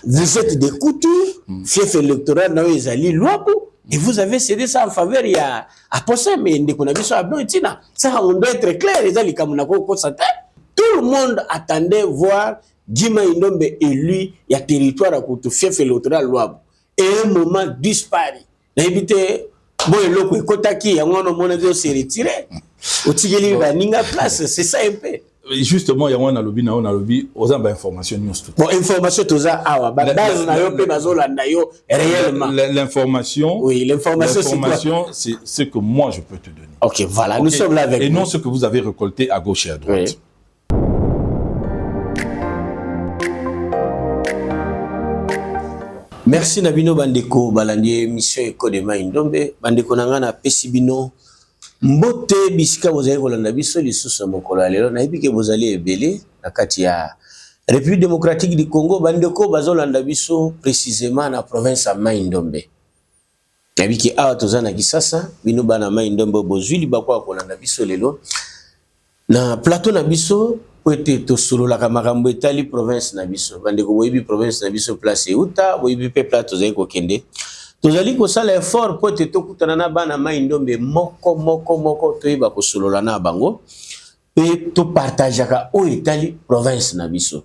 vous êtes des coutures, fief électoral na ezali Luabu, et vous avez cédé ça en faveur il y a à Possé, mais ndeko na biso abno etina. Ça on doit être clair, ezali kamunako ko sata. Tout le monde attendait voir Djima Indombe élu, il y a territoire à Koutou, fief électoral Luabu. Et un moment disparu. N'habitez bon et l'autre Kotaki, on a se retiré. Au Tigeli va ninga place, c'est ça un peu. Justement, il y a un lobby, on a lobby, aux informations news. Bon, information tout ça, ah, base na yo pe bazola na yo réellement. L'information. Oui, l'information c'est ce que moi je peux te donner. Ok, voilà, nous sommes là avec et non ce que vous avez récolté à gauche et à droite. Oui. Merci Nabino Bandeko Balandi émission Ekodema Indombe Bandeko nangana pesibino mbote bisika bozali kolanda biso lisusu mokolo lelo na epike bozali ebele na kati ya République démocratique du Congo bandeko bazolanda biso précisément na province ya Mai-Ndombe. Nabiki awa tozana kisasa bino bana Mai-Ndombe bozwili bakwa kolanda biso lelo na plateau na biso poete to solo la kamakambo etali province na biso bandeko boyibi province na biso place euta boyibi pe plateau zali kokende tozali ko sala effort poete to kutana na bana Mai-Ndombe moko toyiba ko solo la na bango pe to partage ka o etali province na biso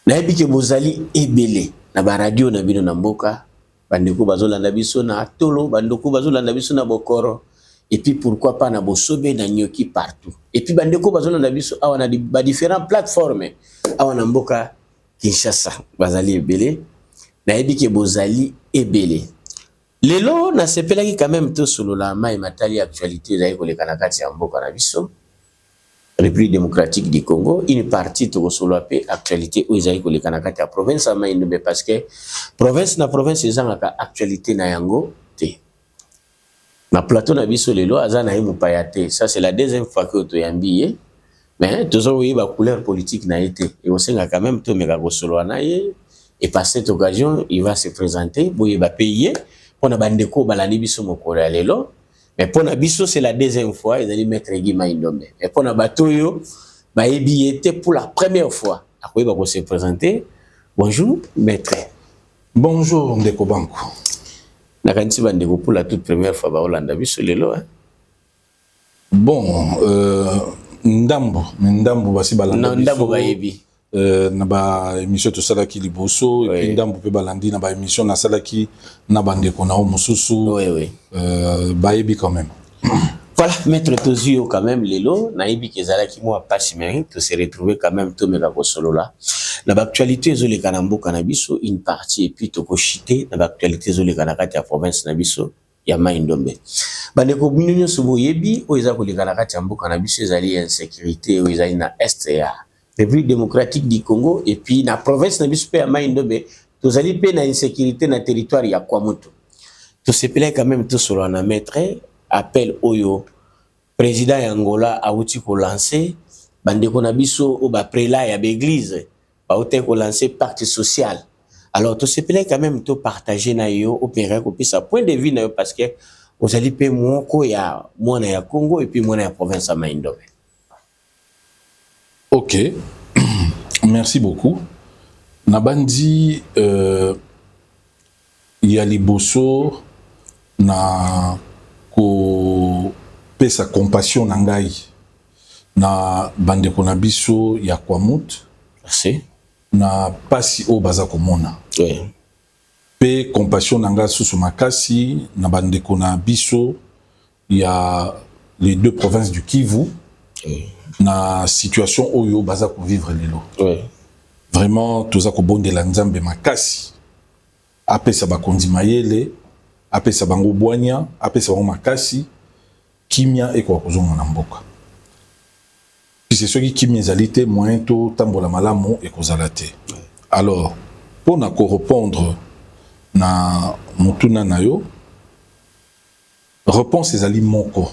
na ebike bozali ebele na ba radio na bino na mboka bandeko bazolanda biso na Tolo bandeko bazolanda biso na Bokoro. Et puis pourquoi pas na Bosobe na Nyoki partout. Et puis bandeko bazolanda biso awa na ba différentes plateformes awa na mboka Kinshasa bazali ebele na ebike bozali ebele. Lelo na sepelaki quand même to solo la mai matali actualité za koleka na kati ya mboka na biso. République démocratique du Congo, une partie to solo pe actualité o za koleka na kati ya province ya Mai-Ndombe parce que province na province ezanga actualité na yango te. Na plateau na biso lelo azana himu payate. Ça c'est la deuxième fois que to yambiye. Mais toujours oui ba couleur politique na été. Et on sait quand même to mega solo na ye et par cette occasion, il va se présenter boye ba payer pour na bandeko balani biso mokolo lelo. Mais pour na biso c'est la deuxième fois, ils allaient mettre Djima Indombe. Et pour na batoyo ba ebiyete pour la première fois. Après ba se présenter. Bonjour maître. Bonjour Ndeko Banko. Nakanisi bandeko pour la toute première fois ba Olanda biso lelo hein. Bon ndambo basi balanda biso. Ndambo bayebi. Na ba émission to salaki liboso et puis ndambo pe balandi na ba émission na salaki na bandeko na omususu. Oui. Bayebi quand même. Voilà, maître Tozio quand même lelo na yebi kezala ki moi pas chimérique to se retrouver quand même to meka ko solo là. Na actualité zo le kanambo kanabiso une partie et puis to ko chité na actualité zo le kanakati ya province na biso ya Mai-Ndombe. Bandeko binyo subo yebi o eza ko le kanakati ya mboka na biso ezali insécurité o ezali na est ya République démocratique du Congo et puis na province na biso pe ya Mai-Ndombe tozali pe na insécurité na territoire ya Kwamutu. To se pele quand même to solo na maître appel oyo président Angola a outi ko lancer bandeko na biso o ba prela ya l'église ba outi ko lancer pacte social. Alors to se pele quand même to partager na yo opérer ko pisa point de vue na yo parce que vous allez pe moko ya mwana ya Congo et puis mwana ya province ya Mai-Ndombe. OK. Merci beaucoup. Nabandi il y a liboso na ko pesa compassion na ngai na bandeko na biso ya Kwamut. Merci. Na pasi o baza komona. Oui. Pe compassion na ngai susu makasi na bandeko na biso ya les deux provinces du Kivu. Oui. Na situation oyo baza ko vivre lelo. Oui. Vraiment toza ko bondela nzambe makasi. Apesa bakondi mayele, apesa bango bwanya, apesa bango makasi, kimia eko kozonga na mboka. C'est ce qui kimia ezalite moyen to tambola malamu ekozala te. Alors, pour na ko répondre na mutuna na yo, réponse ezali moko.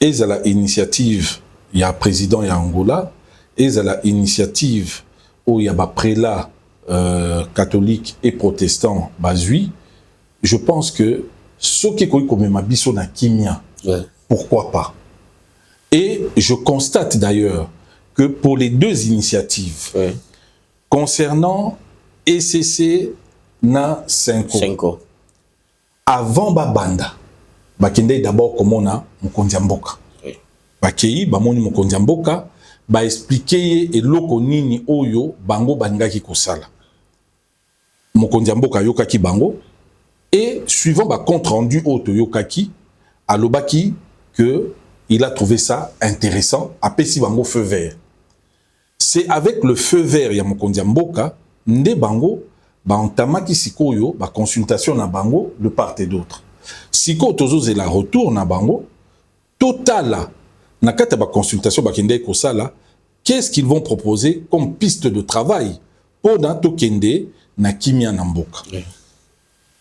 Ezala initiative ya président ya Angola, ezala initiative où il y a ba prélat catholique et protestant bazui. Je pense que ce qui est comme ma biso na kimia, pourquoi pas. Et je constate d'ailleurs que pour les deux initiatives, concernant ECC na 5 ans. Avant babanda, bakende d'abord comment na mokonzi ya mboka. Bakei bamoni mokonzi ya mboka ba expliquer eloko nini oyo bango bangaki kosala. Mokonzi ya mboka yokaki bango et suivant ba compte rendu auto yokaki alobaki que il a trouvé ça intéressant apesi bango feu vert. C'est avec le feu vert ya mokonzi ya mboka nde bango ba entamaki sikoyo ba consultation na bango de part et d'autre. Siko tozo la retour na bango totala na kata ba consultation ba kende ko sala, qu'est-ce qu'ils vont proposer comme piste de travail pour dans to kende na kimia na mboka.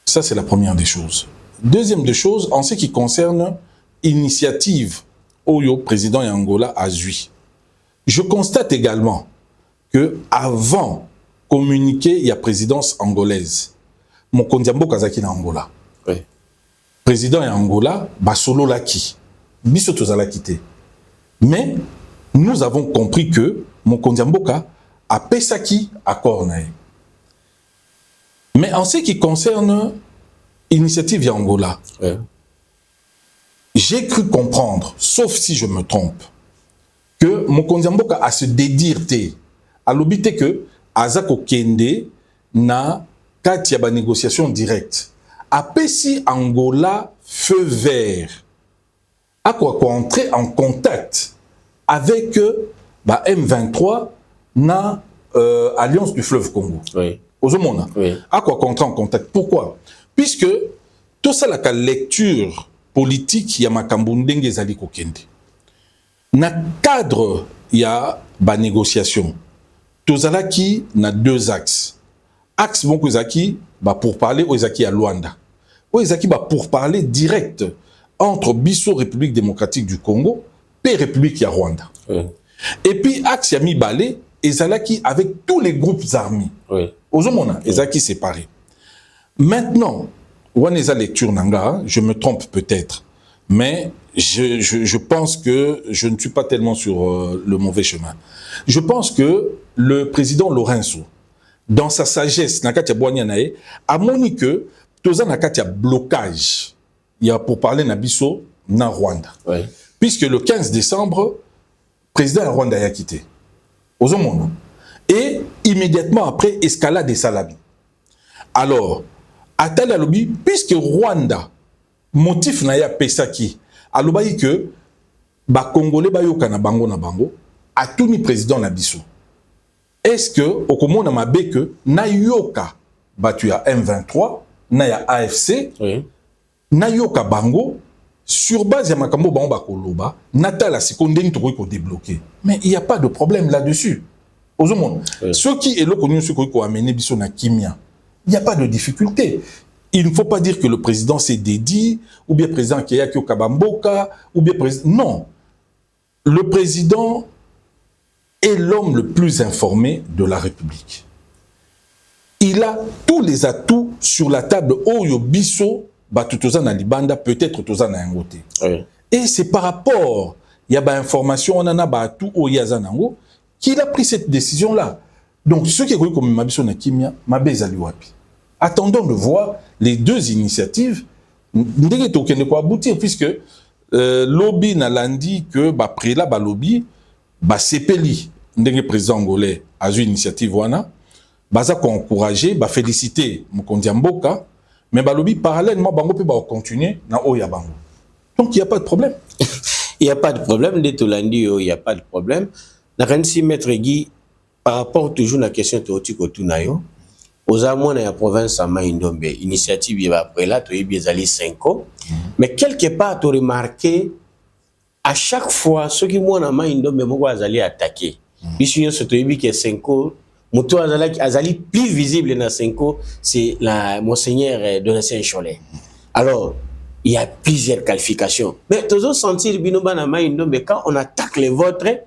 Ça c'est la première des choses. Deuxième des choses, en ce qui concerne initiative Oyo président ya Angola a zui. Je constate également que avant communiquer ya présidence angolaise, mokonzi ya mboka azaki na Angola. Oui. Président ya Angola basolo laki. Biso tozalaki te. Mais nous avons compris que mokonzi ya mboka a pesaki accord na ye. Mais en ce qui concerne l'initiative ya Angola, oui, j'ai cru comprendre, sauf si je me trompe, que mokonzi ya mboka a se dédire te, a l'obité que Azako Kende na kati ya ba négociation directe. Apesi Angola feu vert. A quoi entrer en contact avec ba M23 na Alliance du fleuve Congo. Oui. Ozomona. Oui. A quoi entrer en contact. Pourquoi? Puisque tout ça la lecture politique ya makambo ndenge ezali kokende. Na cadre ya ba négociation. Tozalaki na deux axes. Axe bon kozaki ba pour parler ozaki à Luanda. Ozaki ba pour parler direct entre Bisso République démocratique du Congo et République ya Rwanda. Oui. Et puis axe ya mibale ezalaki avec tous les groupes armés. Oui. Ozomona ezaki séparés. Maintenant, waneza lecture nanga, je me trompe peut-être, mais je pense que je ne suis pas tellement sur le mauvais chemin. Je pense que le président Lorenzo, dans sa sagesse, Nakatia Boanyanae, a moni que toza Nakatia blocage, il y a pour parler Nabiso na Rwanda. Oui. Puisque le 15 décembre, le président de Rwanda a quitté. Ozomona. Et immédiatement après, escalade des Salami. Alors, Atala lobby, puisque Rwanda, motif na ya pesaki, alobayi que ba Congolais ba yoka na bango, a tout ni président na biso. Est-ce que, au comment on a mabé que na yoka batu ya M23, na ya AFC, oui, na yoka bango, sur base ya makambo bango bakoloba, natala seconde ni toko ko débloquer. Mais il n'y a pas de problème là-dessus. Aux hommes, ceux qui est là connu ceux qui ont amené biso na kimia. Il n'y a pas de difficulté. Il ne faut pas dire que le président s'est dédié, ou bien le président qui est au Kabamboka, ou bien président. Non. Le président est l'homme le plus informé de la République. Il a tous les atouts sur la table. Oyo biso, batutoza na libanda, peut-être toza na yangote. Et c'est par rapport, il y a ba information, on en a ba tout oyaza nango, qu'il a pris cette décision-là. Donc, ceux qui ont comme Mabiso na Kimia, Mabé Zaliwapi. Attendons de voir les deux initiatives. Ndenge tokende ko aboutir, puisque lobby na landi que ba préla ba lobby ba sepeli ndenge président angolais a eu initiative wana baza ko encourager ba féliciter mokonzi mboka, mais ba lobby parallèlement bango pe ba continuer na oya bango. Donc il y a pas de problème. Il y a pas de problème de Tolandi, il y a pas de problème. Na kanisi maître Guy par rapport toujours à la question de Otiko Tunayo, aux amours de la province à Maïndombe, initiative après là, tu es allé 5 ans. Mais quelque part, tu as remarqué, à chaque fois, ceux qui sont à Maïndombe, ils allaient attaquer. Puis, si tu as que 5 ans, Moutou Azali plus visible dans 5 ans, c'est Monseigneur de Saint-Cholet. Alors, il y a plusieurs qualifications. Mais tu as senti le binoba à Maïndombe, quand on attaque les vôtres,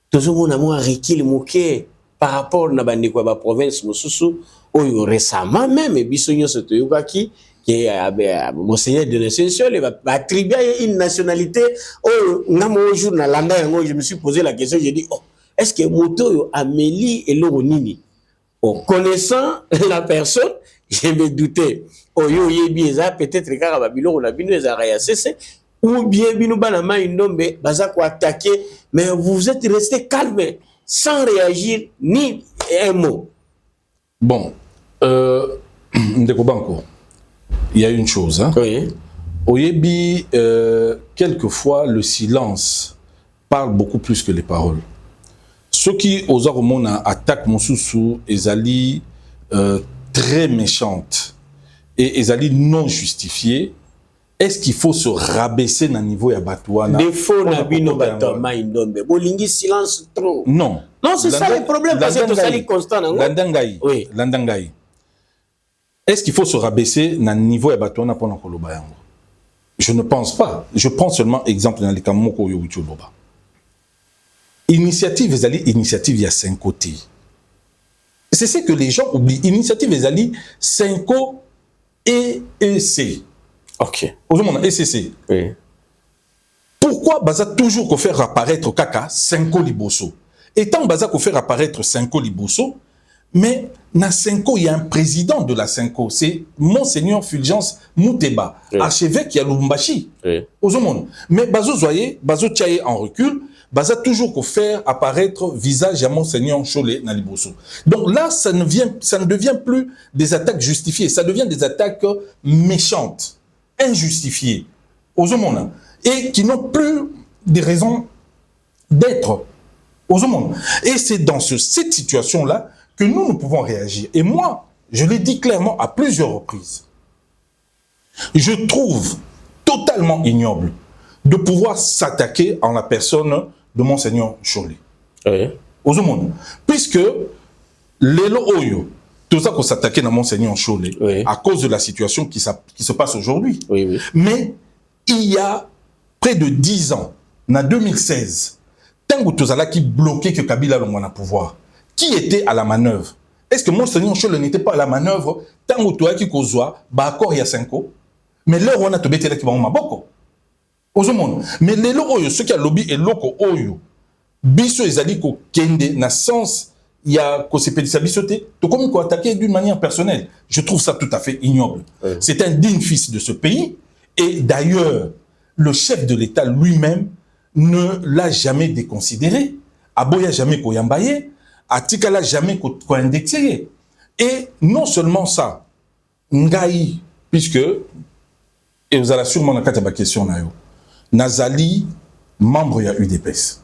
tout le monde a moins recul moqué par rapport à la province Mosusu, où récemment même, Bissonio Sotoyokaki, qui est Monseigneur de l'Essentiel, va attribuer une nationalité. Oh, je me suis posé la question, j'ai dit, oh, est-ce que Moto Amélie et Loronini, En connaissant la personne, je me doutais. Oyo yebi eza peut-être kaka babilo na bino ezara ya cesse ou bien bino bana ma indombe baza ko attaquer, mais vous êtes resté calme sans réagir ni un mot. Bon, Ndeko Banko, il y a une chose. Hein? Oui. Oyebi, quelquefois, le silence parle beaucoup plus que les paroles. Ceux qui, aux Aromona, attaquent Moussoussou, Ezali très méchante et Ezali non justifiée, est-ce qu'il faut se rabaisser dans le niveau ya Batouana? Défaut na bino batoma indombe. Bolingi silence trop. Non. Non, c'est ça le problème parce que tout ça est constant. Landangaï. Oui. Landangaï. Est-ce qu'il faut se rabaisser dans le niveau ya Batouana pour Nkoloba yango? Je ne pense pas. Je prends seulement exemple dans les Kamoko Yowicholoba. Initiative Ezali, initiative, il y a 5 côtés. C'est ce que les gens oublient. Initiative Ezali, 5 EEC. Ok. Aujourd'hui, on a ECC. Oui. Pourquoi Baza toujours qu'on faire apparaître Kaka 5 Liboso? Et tant Baza qu'on faire apparaître 5 Liboso, mais na 5 il y a un président de la 5, c'est Monseigneur Fulgence Mouteba, oui. Archevêque ya Lubumbashi. Oui. Aujourd'hui, mais Bazo Zoye, Bazo Tchaye en recul, Baza toujours qu'on faire apparaître visage à Monseigneur Cholé na Liboso. Donc là, ça ne devient plus des attaques justifiées, ça devient des attaques méchantes, injustifiées, aux hommes, et qui n'ont plus des raisons d'être aux hommes. Et c'est dans cette situation-là que nous pouvons réagir. Et moi, je l'ai dit clairement à plusieurs reprises, je trouve totalement ignoble de pouvoir s'attaquer en la personne de Monseigneur Cholé. Oui. Aux hommes. Puisque Lelo Oyo, tout ça qu'on s'attaquait à Monseigneur Cholé, oui. À cause de la situation qui se passe aujourd'hui. Oui, oui. Mais il y a près de 10 ans, en 2016, tant que Tozala qui bloquait que Kabila le pouvoir, qui était à la manœuvre? Est-ce que Monseigneur Cholé n'était pas à la manœuvre tant que Tozala qui kozwa, bah encore il y a 5 ans, mais là on a tout bêté là qui va en maboko. Mais les lois, ceux qui ont lobby et loko oyo, biso ezali ko kende na sens il y a ko sepedisa bisoté, to comme ko attaquer d'une manière personnelle. Je trouve ça tout à fait ignoble. Oui. C'est un digne fils de ce pays et d'ailleurs le chef de l'État lui-même ne l'a jamais déconsidéré. Aboya jamais ko yambaye, Atikala jamais ko indexé. Et non seulement ça, ngai puisque et vous allez sûrement la quatre question na yo. Nazali, membre de l'UDPS.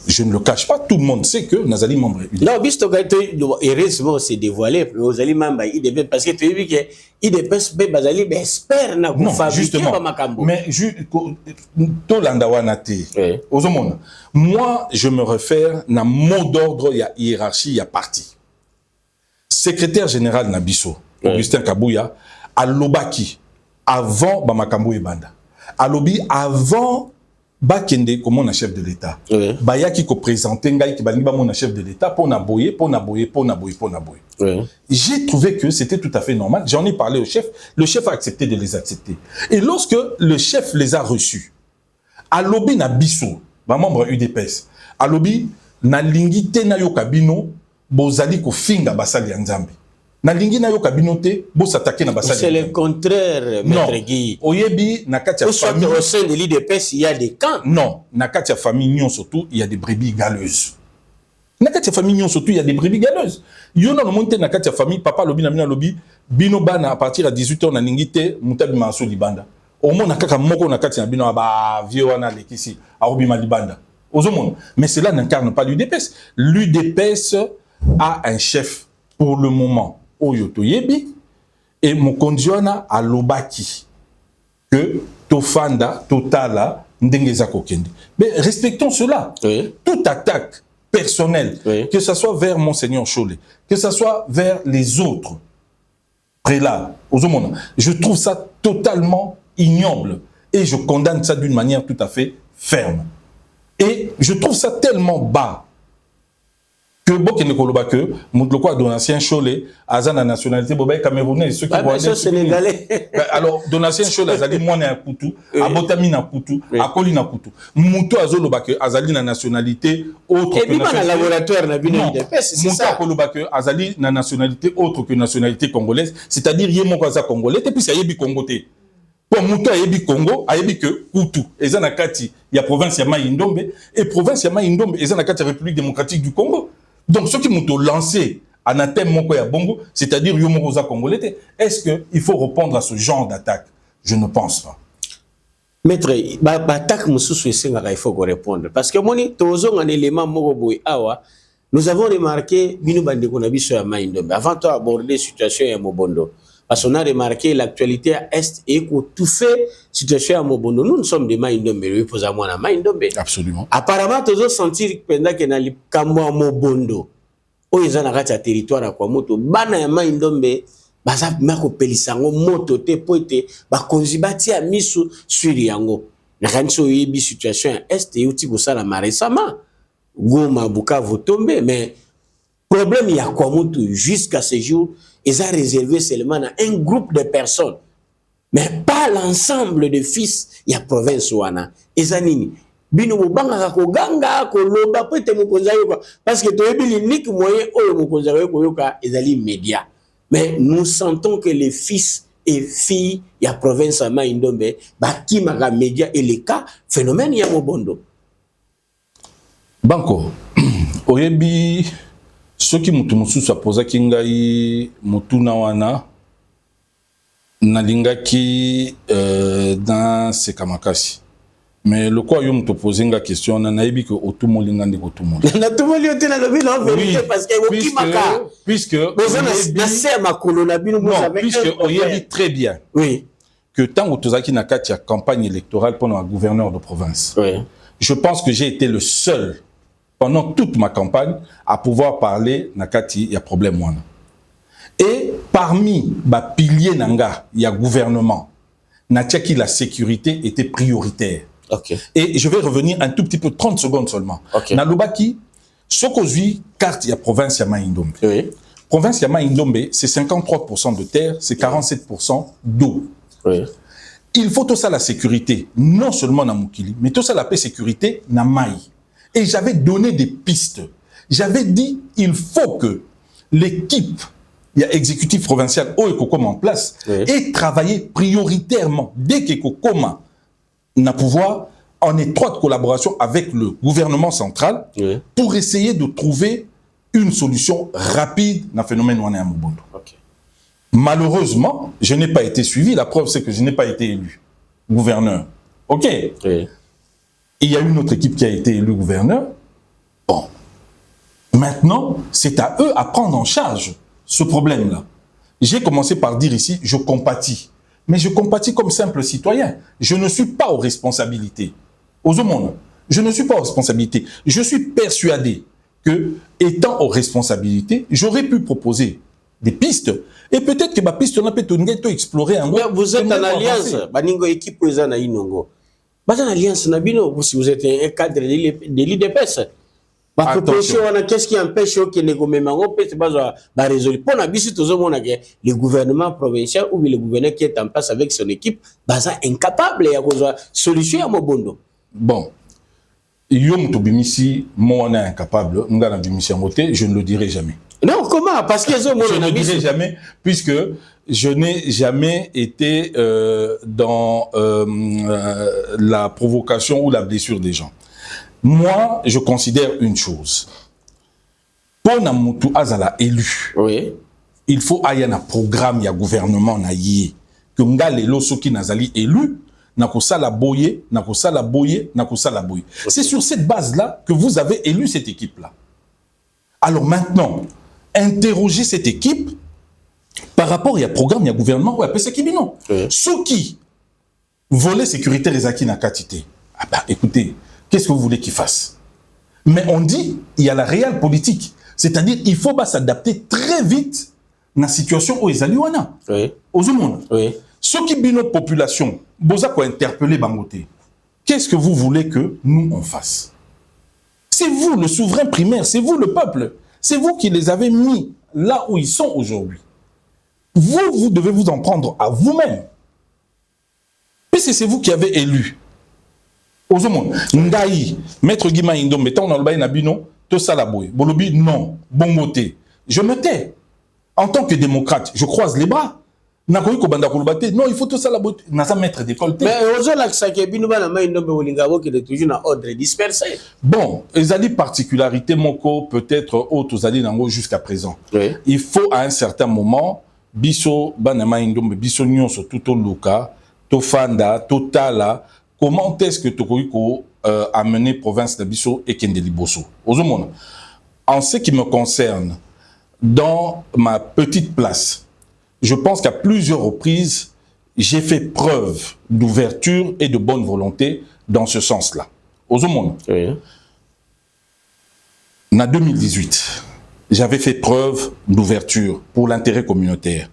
Je ne le cache pas, tout le monde sait que Nazali membre de l'UDPS. Non, puisque heureusement c'est dévoilé, Nazali membre de l'UDPS, parce que tu as vu que l'UDPS espère na fabriquer Bamakambo. Mais tout l'andawanate. Moi, je me réfère à un mot d'ordre, il y a hiérarchie, il y a parti. Secrétaire général Nabiso, Augustin Kabouya, à Lobaki, avant Bamakambo et Banda. Alobi avant Bakende comme mon chef de l'État. Oui. Bayaki ko présenté ngai ki baniba mon chef de l'État pour naboyer. Oui. J'ai trouvé que c'était tout à fait normal. J'en ai parlé au chef. Le chef a accepté de les accepter. Et lorsque le chef les a reçus, Alobi na biso, ba membre UDPS. Alobi na lingi te na yo kabino bozali ko finga basali ya Nzambe. C'est le contraire, Maître Guy. Oyebi, Nakatia famille. Au sein de l'IDPS, il y a des camps. Non, Nakatia famille, surtout, il y a des brebis galeuses. Nakatia famille, surtout, il y a des brebis galeuses. Yona no monte Nakatia famille, papa lobi na mina lobi, bino bana à partir de 18h na ningite, mutabi maso libanda. Au moins nakaka moko Nakatia bino ba vieux wana lekisi, arobi malibanda. Mais cela n'incarne pas l'UDPS. L'UDPS a un chef pour le moment. Oyoto Yebi et Mokondiona à Lobaki que Tofanda, Totala, Ndengeza Kokende. Mais respectons cela. Oui. Toute attaque personnelle, oui. Que ce soit vers Monseigneur Cholé, que ce soit vers les autres prélats, je trouve ça totalement ignoble et je condamne ça d'une manière tout à fait ferme. Et je trouve ça tellement bas que bokene koloba que mutloko a donatien Cholé azana nationalité boba camerounais ceux qui voient sénégalais alors donatien Cholé azali mwana ya kutu abotami na kutu akoli na kutu muto azoloba que azali na nationalité autre que nationalité laboratoire na bino c'est ça koloba que azali na nationalité autre que nationalité congolaise c'est-à-dire yé moko aza congolais et puis ça yebi congoté pour muto ayebi Congo ayebi que kutu eza na kati ya province ya Mai-Ndombe et province ya Mai-Ndombe eza na kati ya République démocratique du Congo. Donc, ceux qui m'ont lancé en thème Moko ya Bongo, c'est-à-dire Yomokoza Congolais, est-ce qu'il faut répondre à ce genre d'attaque? Je ne pense pas. Maître, l'attaque, il faut répondre. Parce que moi, un élément, nous avons remarqué avant d'aborder la situation à Mobondo. Parce qu'on a remarqué l'actualité à Est et qu'on tout fait la situation à Mobondo. Nous sommes des Maïndombe, absolument. Apparemment, tous ont senti que pendant que nous sommes à Mobondo, où ils ont un territoire à Kwamoto, bana ya Maïndombe, baza mako pelisango moto te poete, ba konzibati ya misu sur yango. Na kanso yebi situation à Est et uti kosala récemment. Goma Bukavu tombé, mais problème il y a Kwamoto jusqu'à ce jour. Ils ont réservé seulement à un groupe de personnes. Mais pas l'ensemble de fils, il y a province wana. Ils ont dit, bino mubanga ko ganga ko loba peut être mukonza yoka parce que to yebi l'unique moyen oyo mukonza yoka ezali immédiat. Mais nous sentons que les fils et filles il y a province à Mai-Ndombe baki maka média et les cas phénomène ya Mobondo. Banko oyebi soki mutu mususu apozaki ngai mutuna wana nalingaki dans Sekamakasi. Mais le quoi yo mutu posé nga question na nayebi que otumoli ngandi kotumoli. Na tumoli ote na lobi la vérité parce que okimaka puisque na se makolo na bino vous avez puisque oyebi très bien. Oui. Que tant otozaki na kati ya campagne électorale pendant un gouverneur de province. Oui. Je pense que j'ai été le seul pendant toute ma campagne à pouvoir parler nakati ya problème wana. Et parmi ba piliers nanga ya gouvernement natiaki la sécurité était prioritaire. Okay. Et je vais revenir un tout petit peu 30 secondes seulement. Okay. Na lobaki sokozui carte ya province ya Mai-Ndombe. Oui. Province ya Mai-Ndombe c'est 53% de terre, c'est 47% d'eau. Oui. Il faut tout ça la sécurité, non seulement na Mukili, mais tout ça la paix sécurité na Mai. Et j'avais donné des pistes. J'avais dit, il faut que l'équipe, il y a exécutif provincial au Ekokoma en place, et travailler prioritairement, dès qu'Ekokoma n'a pouvoir, en étroite collaboration avec le gouvernement central, pour essayer de trouver une solution rapide dans le phénomène Wana Mobondo. Malheureusement, je n'ai pas été suivi. La preuve, c'est que je n'ai pas été élu gouverneur. OK. Il y a une autre équipe qui a été élue gouverneur. Bon. Maintenant, c'est à eux à prendre en charge ce problème-là. J'ai commencé par dire ici, je compatis. Mais je compatis comme simple citoyen. Je ne suis pas aux responsabilités. Aux hommes, je ne suis pas aux responsabilités. Je suis persuadé que, étant aux responsabilités, j'aurais pu proposer des pistes. Et peut-être que ma piste, on a peut-être explorer un peu. Vous êtes en alliance. Baningo équipe présente à Inongo. Dans l'alliance Nabino, si vous êtes un cadre de l'IDPS, qu'est-ce qui empêche que les gouvernements résolvent? Pour le gouvernement provincial ou le gouverneur qui est en place avec son équipe, incapable de solution à Mobondo. Bon, Yom Tobimisi, moi on est incapable, je ne le dirai jamais. Non, comment? Parce que je ne le dirai jamais, puisque je n'ai jamais été dans la provocation ou la blessure des gens. Moi, je considère une chose. Pour Namutu Azala élu, il faut qu'il y ait un programme, il y a un gouvernement, que Ngale Losoki Nazali élu, Nakosala Boye, Nakosala Boye, Nakosala Boye. C'est sur cette base-là que vous avez élu cette équipe-là. Alors maintenant, interroger cette équipe par rapport à un programme, il y a un gouvernement, c'est qui non. Ceux qui volet sécurité les acquis na quantité. Ah bah écoutez, qu'est-ce que vous voulez qu'ils fassent? Mais on dit, il y a la réelle politique. C'est-à-dire, il faut s'adapter très vite dans la situation où ils allaient aux monde. Ceux qui bino population, boza quoi interpeller Bangoté. Qu'est-ce que vous voulez que nous on fasse? C'est vous le souverain primaire, c'est vous le peuple. C'est vous qui les avez mis là où ils sont aujourd'hui. Vous devez vous en prendre à vous-même. Puisque c'est vous qui avez élu. Ozomon, Ndaï, Maître Guima Indo, mettons dans le bain Nabino, tout ça la bouille. Bolobi, non, bon moté. Je me tais. En tant que démocrate, je croise les bras. Non, il faut tout ça la bouille. N'a pas maître d'école. Mais aujourd'hui, ça qui est bien, qui est toujours dans ordre dispersé. Bon, ils ont des particularités, Moko, peut-être autres, ils ont jusqu'à présent. Oui. Il faut à un certain moment, biso, banama indombe, biso nyon sur tout au loka, tofanda, totala, comment est-ce que Tokoiko a amené province de biso et Kendeliboso? En ce qui me concerne, dans ma petite place, je pense qu'à plusieurs reprises, j'ai fait preuve d'ouverture et de bonne volonté dans ce sens-là. Ozomona. Oui. En 2018, j'avais fait preuve d'ouverture pour l'intérêt communautaire.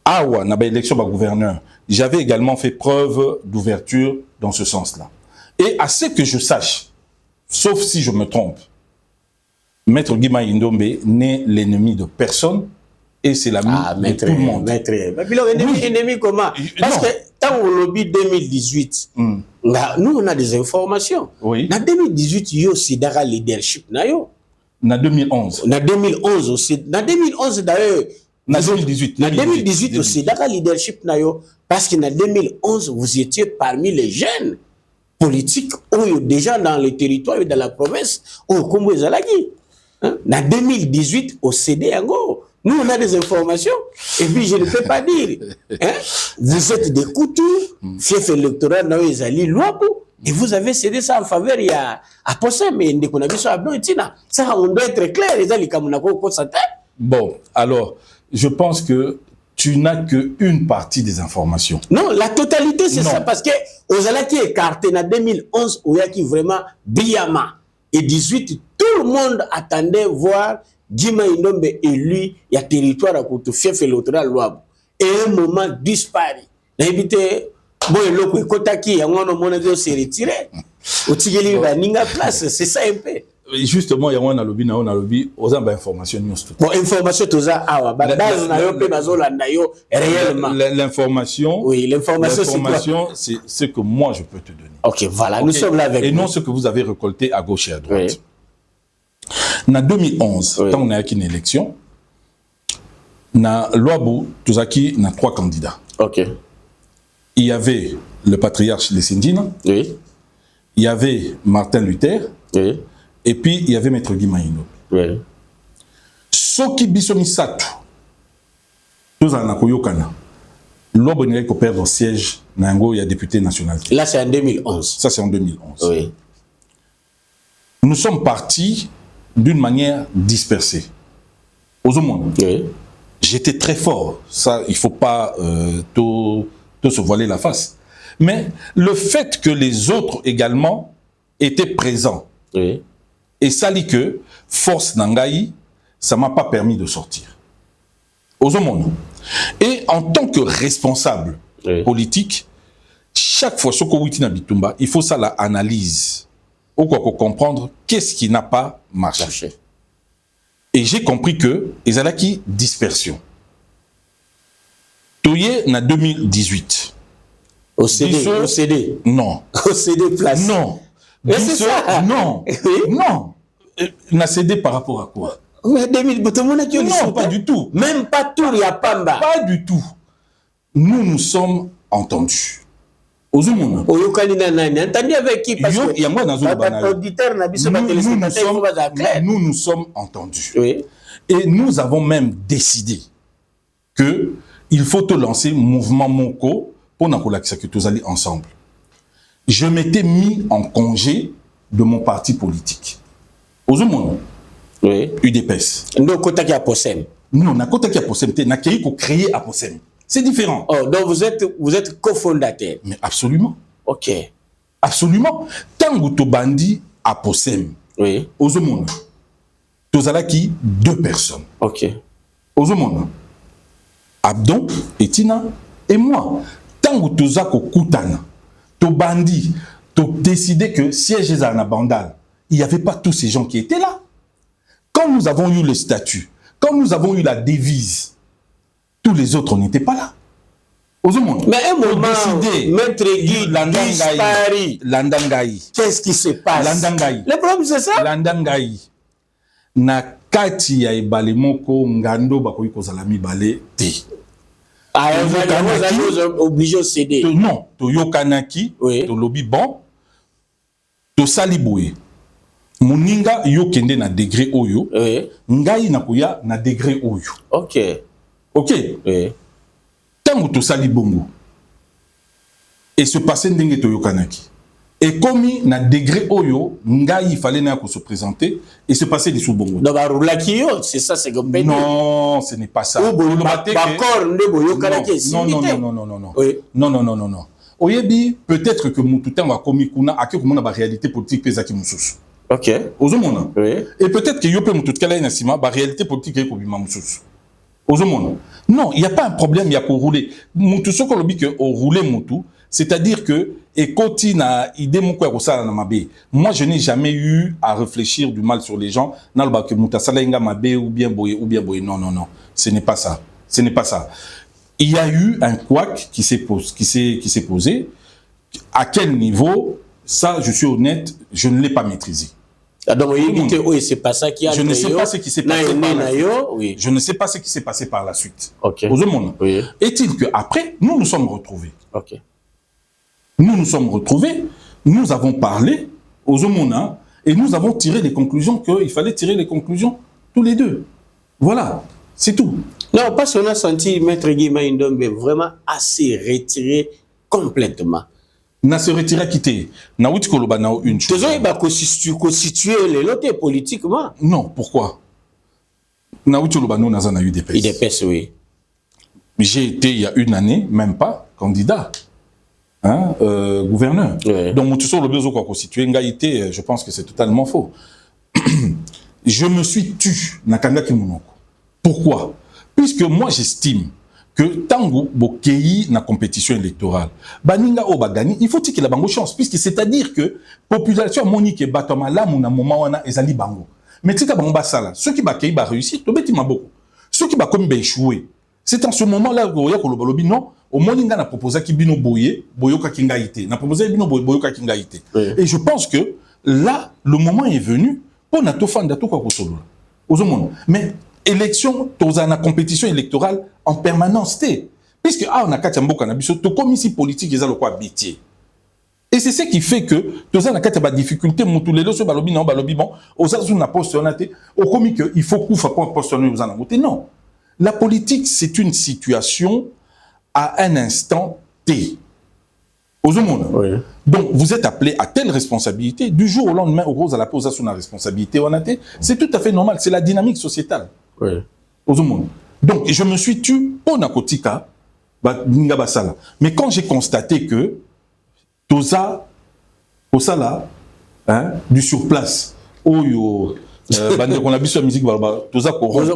Awa, na élection de gouverneur, j'avais également fait preuve d'ouverture dans ce sens-là. Et à ce que je sache, sauf si je me trompe, Maître Guima Indombe n'est l'ennemi de personne et c'est l'ami de tout le monde. Ennemi comment? Parce que tant au lobby 2018, nous on a des informations. Oui. En 2018, il y a aussi un leadership. En 2011. En 2011 aussi. En 2011 d'ailleurs. En 2018. En 2018 aussi, dans le leadership, parce qu'en 2011, vous étiez parmi les jeunes politiques ou déjà dans le territoire et dans la province, ou comme vous avez dit. En 2018, au CD, nous on a des informations, et puis je ne peux pas dire. Vous êtes des coutures, fief électoral, et vous avez cédé ça en faveur il y a à Possem, mais ça on doit être clair, les gens Bon, alors, je pense que tu n'as qu'une partie des informations. Non, la totalité, c'est ça, parce que Ozala qui est écarté en 2011, Oyaki vraiment brillamment. Et 18, tout le monde attendait voir Guima Indombe élu, il y a territoire à côté, fief électoral Louabou. Et un moment disparu. N'habitez, bon, le Kotaki, il y a un moment où s'est retiré. Au Tigeli, il y a place, c'est ça un peu. Justement, il y a un lobby, aux informations. Bon, information, tout ça, l'information, oui, l'information, c'est ce que moi je peux te donner. Ok, voilà, okay. Nous sommes là avec et non ce que vous avez récolté à gauche et à droite. Oui. En 2011, oui. Quand on a eu une élection, na Louabou, tout ça qui n'a 3 candidats. Ok. Il y avait le patriarche Lessindina, oui. Il y avait Martin Luther, oui. Et puis, il y avait Maître Guima Indombe. Oui. Soki bisomi satu. Tous en akoyokana. L'Obo n'y a que perdre siège. Nango, il y a député national. Là, c'est en 2011. Ça, c'est en 2011. Oui. Nous sommes partis d'une manière dispersée. Aux hommes. Oui. J'étais très fort. Ça, il ne faut pas tout se voiler la face. Mais le fait que les autres également étaient présents. Oui. Et ça dit que force Nangaï, ça ne m'a pas permis de sortir. Aux hommes. Et en tant que responsable politique, chaque fois, il faut ça la analyse. Ou quoi comprendre qu'est-ce qui n'a pas marché. Et j'ai compris que ils allaient qui dispersion. Toye en 2018. Au CD. Non. Au CD place. Non. Mais c'est ça. Non. Oui. Non. N'a cédé par rapport à quoi? Non, pas du tout. Même pas tout, il y a Pamba. Pas du tout. Nous nous sommes entendus. Ozumuna. Entendu avec qui? Parce que il y a moi dans un auditeur nous nous sommes entendus. Oui. Et nous avons même décidé que il faut te lancer mouvement Moko pour que tous allez ensemble. Je m'étais mis en congé de mon parti politique. Ozumuna. Oui. UDPS. Non, Kotaki à Possem. Non, na Kotaki à Possem, n'a qu'à créer à Possem. C'est différent. Oh, donc vous êtes cofondateur. Mais absolument. Ok. Absolument. Tant que tu bandis à Possem, oui. Ozomona, tu as qui 2 personnes. Ok. Ozomona, Abdon, Etina et moi. Tant que tu as Koutana, tu bandis, tu as décidé que siège à la bandale, il n'y avait pas tous ces gens qui étaient là. quand nous avons eu le statut, quand nous avons eu la devise, tous les autres n'étaient pas là. Mais un moment, Maître Guy disparaît. Landangaï. Qu'est-ce qui se passe? Landangaï. Le problème, c'est ça? Landangaï. Na kati ya ebale moko ngando bakoki kozala mibale te. Ah, vous êtes obligé de céder. Non, toyokanaki, tolobi bon, tosali boye. Moninga yo kende na degré oyo, ngai nakoya na degré oyo. Ok. Ok. Tango tosali bongo. Et se passer ndenge toyokanaki. Et comme na degré oyo, ngai il fallait na ko se présenter et se passer des sous bongo. Donc c'est ça, c'est comme non, ce n'est pas ça. Non, non. Oyebi, peut-être que Moutoutan va commis kuna a que comme na réalité politique pesaki mususu. Ok. Ozomona. Et peut-être que yope Moutoutkala ina sima ba réalité politique est kobima mususu. Ozomona. Non, il n'y a pas un problème, il y a qu'au rouler. Moutouso ko lobi que au rouler Moutou, c'est-à-dire que ekoti na idée moko ya kosala na mabe. Moi je n'ai jamais eu à réfléchir du mal sur les gens na loba que mutasala inga mabe ou bien boye. Non, ce n'est pas ça. Ce n'est pas ça. Il y a eu un couac qui s'est posé. À quel niveau? Ça, je suis honnête, je ne l'ai pas maîtrisé. Donc, c'est pas ça qui a. Je ne sais pas ce qui s'est passé par la suite. Oui. Je ne sais pas ce qui s'est passé par la suite. Ok. Oui. Est-il que après, nous nous sommes retrouvés. Ok. Nous nous sommes retrouvés, nous avons parlé aux Omona et nous avons tiré les conclusions qu'il fallait tirer les conclusions tous les deux. Voilà, c'est tout. Non, parce qu'on a senti Maître Guy Maïndombe vraiment assez retiré complètement. Na se retiré quitté. Na outi koloba na une chose. Tu as constitué les lotés politiquement. Non, pourquoi? Na outi koloba no na eu des Des PES, oui. J'ai été il y a une année, même pas, candidat. Hein, gouverneur. Oui. Donc, Moutousso le besoin qu'on constitue Ngaïté, je pense que c'est totalement faux. Je me suis tu Nakanga Kimonoko. Pourquoi? Puisque moi j'estime que tango bokei na compétition électorale, baninga o bagani, il faut qu'il a bango chance, puisque c'est-à-dire que population monique et batoma là mon moment wana ezali bango. Mais tika bango basala, ceux qui bakei ba réussir, to beti maboko. Ceux qui ba comme ba échouer. C'est en ce moment-là que Goya Kolobalobi non. Au Moninga n'a proposé Kibino Boye, Boyoka Kingaïté. N'a proposé Bino Boyoka Kingaïté. Et je pense que là, le moment est venu pour Nato Fandato Kwakosolo. Mais élection, tozana compétition électorale en permanence. Puisque, on a Katiambo Kanabiso, to comme ici politique, ils ont le quoi bêtier. Et c'est ce qui fait que, tozana Katiaba difficulté, Moutoulélo, ce balobi, non, balobi, bon, aux Azou n'a pas sonné, au commis que il faut qu'on fasse pas poster aux Anamoté. Non. La politique, c'est une situation à un instant T. Aux hommes. Oui. Donc, vous êtes appelé à telle responsabilité. Du jour au lendemain, au rose à la pose à son responsabilité. C'est tout à fait normal. C'est la dynamique sociétale. Oui. Aux hommes. Donc, je me suis tué pour Nakotika. Mais quand j'ai constaté que Toza, Osala, hein, du surplace, Oyo, on a vu sur la musique, Toza corrompt.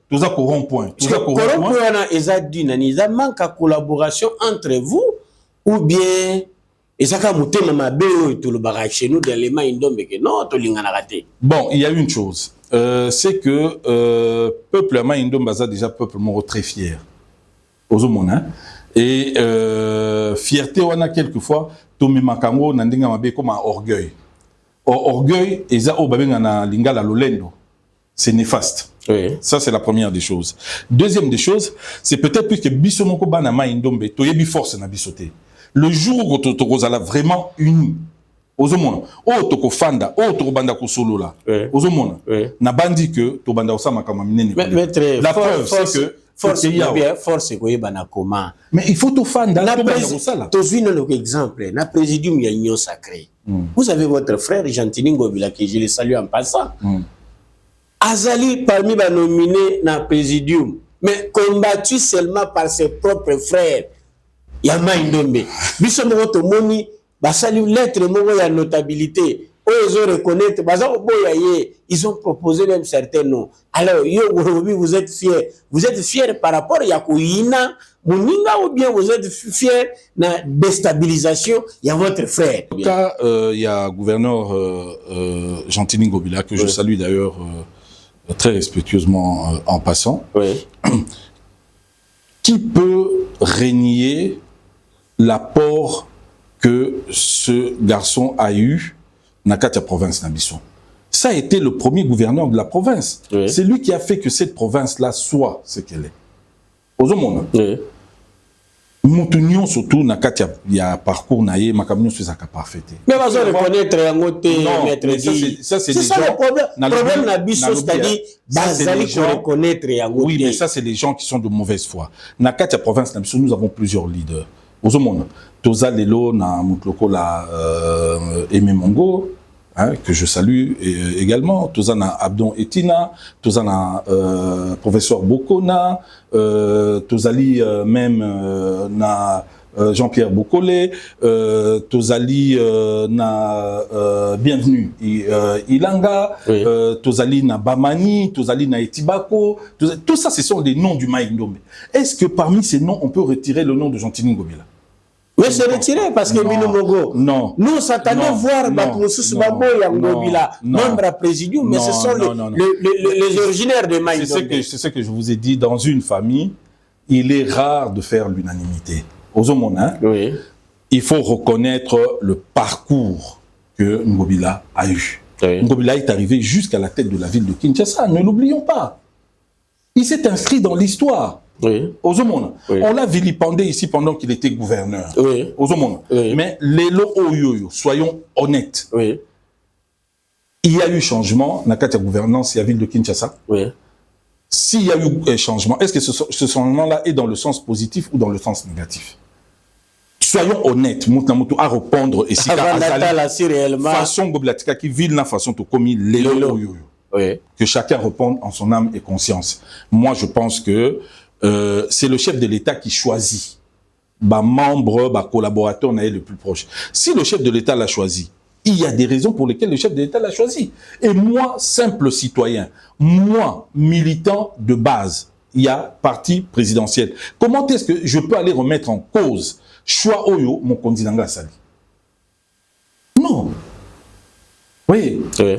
Tout ça corrompt-point. Tout ça corrompt-point. Il manque de collaboration entre vous ou bien chez nous d'éléments non, bon, il y a une chose. C'est que peuple Maïndom Baza déjà peuple moro très fier. Aux hommes, et fierté on a quelquefois Tomé Makango Nandinga Mabe comme un orgueil. Orgueil eza obabenga na lingala lolendo. C'est néfaste. Oui. Ça, c'est la première des choses. Deuxième des choses, c'est peut-être puisque Bissonoko Banama Indombe, Toyebi force na bisoté. Le jour où Tokozala vraiment uni, aux hommes, Toko Fanda, Toko Banda Kosolo là, aux hommes, n'a bandi que Tobanda Osama Kamamine. La preuve, c'est que force mais il faut tout Fanda. Tu as un exemple, na présidium il y a union sacrée. Vous avez votre frère Gentini Ngobila qui je le salue en passant. Azali parmi les nominés dans le présidium, mais combattu seulement par ses propres frères. Yama Indombe. Bissomoto Moni, basali lettre mogo ya notabilité. Ils ont reconnaître, ils ont proposé même certains noms. Alors, vous êtes fiers. Vous êtes fiers par rapport à Yakouyina, Mouninga, ou bien vous êtes fiers de la déstabilisation, il y a votre frère. En tout cas, il y a gouverneur Gentini Ngobila, que je salue d'ailleurs très respectueusement en passant, Oui. qui peut renier l'apport que ce garçon a eu dans la province d'Ambisson? Ça a été le premier gouverneur de la province. Oui. C'est lui qui a fait que cette province-là soit ce qu'elle est. Aux hommes, Oui. Moutunion surtout na katia ya parcours naie makamio sur sa parfaite. Mais vas-y reconnaître un côté maître dit. Ça c'est ça le problème. Problème na biso c'est-à-dire bazali ko reconnaître un côté. Oui, mais ça c'est les gens qui sont de mauvaise foi. Na katia province na biso nous avons plusieurs leaders. Aux hommes, toza lelo na mutloko la Aimé Mongo. Hein, que je salue également, Tozana Abdon Etina, Tozana professeur Bokona, Tozali même na Jean-Pierre Bokole, Tozali na Bienvenue Ilanga, oui. Tozali na Bamani, Tozali na Etibako, tout ça ce sont des noms du Maï Ndombe. Est-ce que parmi ces noms on peut retirer le nom de Gentini Ngobila? Oui, c'est retiré parce que Mino Mogo. Non. Nous s'attendons voir Batoussous Babo et Ngobila, membre à présidium, mais ce sont les originaires de Maï. C'est ce que je vous ai dit. Dans une famille, il est rare de faire l'unanimité. Aux hommes, hein, oui. Il faut reconnaître le parcours que Ngobila a eu. Oui. Ngobila est arrivé jusqu'à la tête de la ville de Kinshasa, ne l'oublions pas. Il s'est inscrit dans l'histoire. Oui. Aux hommes, oui. On l'a vilipendé ici pendant qu'il était gouverneur. Oui. Aux hommes. Oui. Mais les Oyoyo, soyons honnêtes. Oui. Il y a eu changement dans la gouvernance et la ville de Kinshasa. Oui. S'il y a eu changement, est-ce que ce changement-là est dans le sens positif ou dans le sens négatif? Soyons honnêtes, Moutamoto à répondre ici. Façon Goblatika qui ville la façon de commis les Oyoyo. Oui. Que chacun réponde en son âme et conscience. Moi, je pense que c'est le chef de l'État qui choisit membre, collaborateur le plus proche. Si le chef de l'État l'a choisi, il y a des raisons pour lesquelles le chef de l'État l'a choisi. Et moi, simple citoyen, moi, militant de base, il y a parti présidentiel. Comment est-ce que je peux aller remettre en cause choix Oyo, mon candidat Sali? Non. Oui. Oui.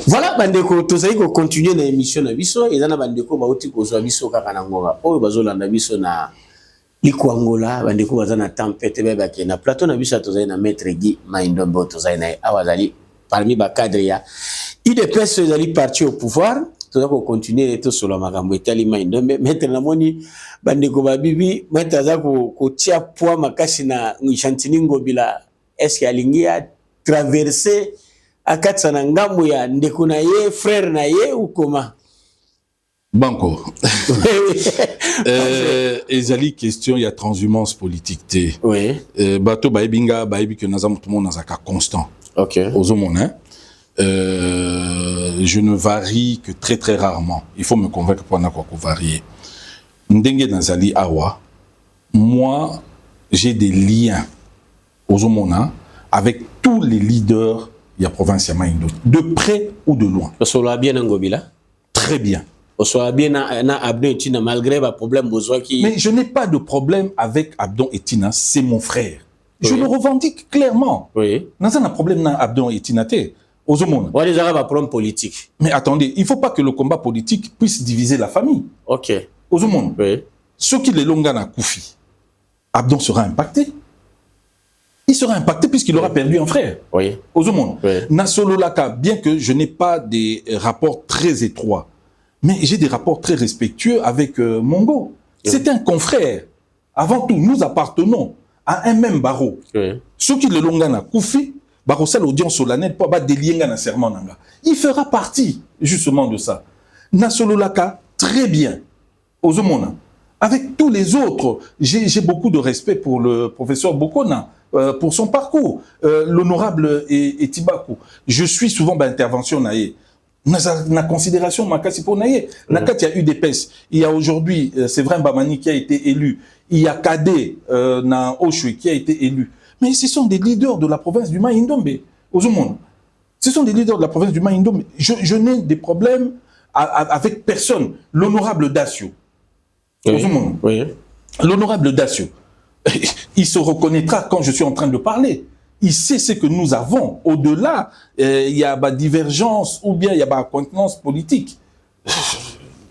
Voilà, bandeko, tozali ko continuer na émission na biso, ezana bandeko bauti kozwa biso kaka na ngoba. Oyo bazolanda biso na Likwangola, bandeko bazana tempête bebake na plateau na biso tozali na maître Guy Maindombo tozali na awazali parmi ba cadre ya IDPS ezali parti au pouvoir, tozali ko continuer to solo makambo etali Maindombe, maître na moni bandeko babibi, maître za ko tia poids makasi na Gentini Ngobila, est-ce qu'il alingia traverser akatsa na ngambo ya ndeko na ye frère na ye ou comment? Banco. Ezali question il y a transhumance politique té. Oui. Bato baibinga baibi que nazam tout le monde nazaka constant. OK. Aux hommes hein. Je ne varie que très très rarement. Il faut me convaincre pour na quoi varier. Ndenge nazali awa. Moi, j'ai des liens aux hommes avec tous les leaders. Il y a province Yamaïndo. De près ou de loin. Osola bien Ngobila? Très bien. Osola bien na Abdon Etina malgré les problèmes besoin qui. Mais je n'ai pas de problème avec Abdon Etina, c'est mon frère. Oui. Je le revendique clairement. Oui. N'a pas de problème na Abdon Etina té. Aux hommes. On les arabes à problème politique. Mais attendez, il ne faut pas que le combat politique puisse diviser la famille. OK. Aux hommes. Oui. Ceux qui les longa na Koufi, Abdon sera impacté. Il sera impacté puisqu'il aura perdu un frère. Oui. Aux hommes. Oui. Nasolo Laka, bien que je n'ai pas des rapports très étroits, mais j'ai des rapports très respectueux avec Mongo. Oui. C'est un confrère. Avant tout, nous appartenons à un même barreau. Oui. Ceux qui le longa na Koufi, barreau c'est l'audience solennelle pour pas délier na serment nanga. Il fera partie justement de ça. Nasolo Laka, très bien. Aux hommes. Avec tous les autres, j'ai beaucoup de respect pour le professeur Bokona. Pour son parcours, l'honorable Etibako. Je suis souvent d'intervention naïe. Na considération makasi pour naïe. Nakat il y a eu des pèses. Il y a aujourd'hui, c'est vrai Bamani qui a été élu. Il y a Kadé na Oshui qui a été élu. Mais ce sont des leaders de la province du Maïndombe. Aux hommes. Ce sont des leaders de la province du Maïndombe. Je n'ai des problèmes avec personne. L'honorable Dacio. Oui. Oui. L'honorable Dacio. Il se reconnaîtra quand je suis en train de parler. il sait ce que nous avons. Au-delà, il y a des divergences ou bien il y a des accointances politiques.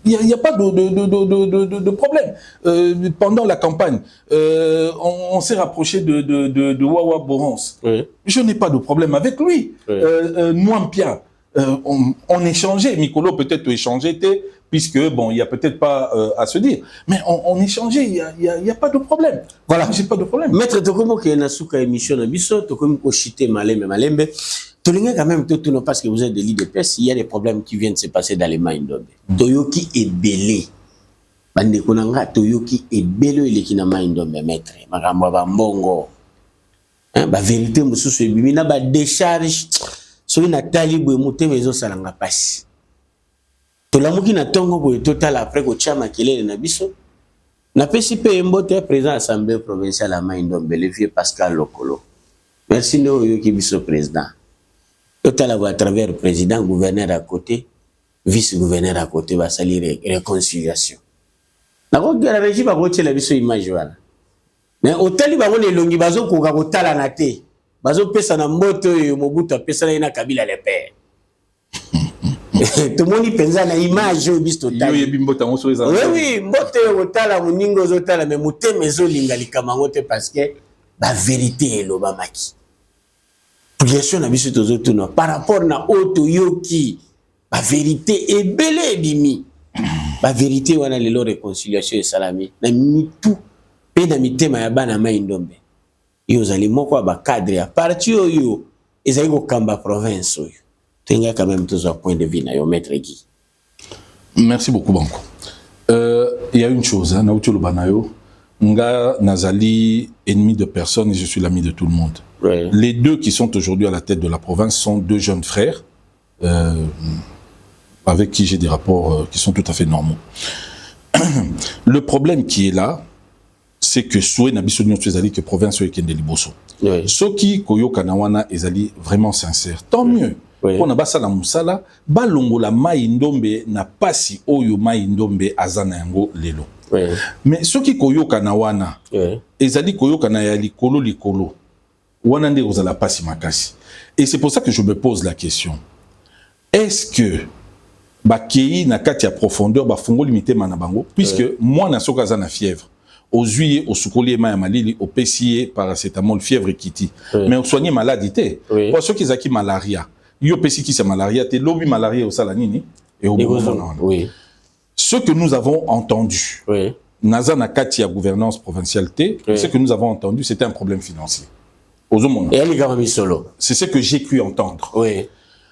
Il n'y a pas de problème. Pendant la campagne, on s'est rapproché de Wawa Borance. Oui. Je n'ai pas de problème avec lui. Oui. Mouampia, on échangeait. Mikolo peut-être échangeait, puisque, bon, il n'y a peut-être pas à se dire. Mais on échangeait, il n'y a pas de problème. Voilà. J'ai pas de problème. Maître Tokomo, qui est dans la émission, Tokomo, Koshite, Malembe. Tolinga quand même tout parce que vous êtes des leaders de presse, il y a des problèmes qui viennent se passer dans les mains d'Indombe. Toyoki est belé. Bande konanga Toyoki est belé il est qui na main d'Indombe maître. Makambo ba mbongo. Ba vérité mususu ebimina ba décharge. Soki na talibwe muteme ezo salanga pasi. Tolamuki na tongo boye total après ko chama kelele na biso. Na pesi pe mbote président assemblée provinciale à main d'Indombe le vieux Pascal Lokolo. Merci no yoki biso président. Total à travers le président, gouverneur à côté, vice-gouverneur à côté, va salir réconciliation. D'accord, la régie va voter la vision image. Mais au taliban, on est longi, bazo koga kotala na te. Bazo pesa na mboto yo Mobutu pesa na ina Kabila le père. Tout le monde y pense na image yo bis total. Oui, oui, mboto yo kotala muningo zo tala mais muteme zo linga likamangote parce que la vérité est l'obamaki. Progression na biso tozotouna par rapport na auto yoki la vérité est belé bimi la vérité wana lelo réconciliation et salami na mitu pe na mitema ya bana mai ndombe yo zali moko ba cadre ya parti yo ezali ko kamba province yo tenga quand même tous un point de vue na yo maître Guy. Merci beaucoup Banko. Il y a une chose na utilo banayo nga nazali ennemi de personne et je suis l'ami de tout le monde. Ouais. Les deux qui sont aujourd'hui à la tête de la province sont deux jeunes frères avec qui j'ai des rapports qui sont tout à fait normaux. Le problème qui est là, c'est que Soué Nabiso Nyon Ezali que province est Kende Liboso. Ce qui Koyo Kanawana Ezali vraiment sincère. Tant mieux. Pour Nabasa la Moussala, Balongo la Maïndombe n'a pas si Oyo Maïndombe Azanango Lelo. Mais ce qui Koyo Kanawana, Ezali Koyo Kanaya Likolo Likolo. Wanande ozala pasi makasi. Et c'est pour ça que je me pose la question. Est-ce que bakei na kati ya profondeur ba fongo limité manabango puisque moi na soka za na fièvre aux juillet au soukoli ma ya malili au PCA paracétamol fièvre kiti mais on soigner maladie pour ceux qui zaki malaria yo pesi qui c'est malaria te lobby malaria au sala nini et au oui ce que nous avons entendu naza na kati ya gouvernance provinciale ce que nous avons entendu c'était un problème financier. C'est ce que j'ai cru entendre. Oui.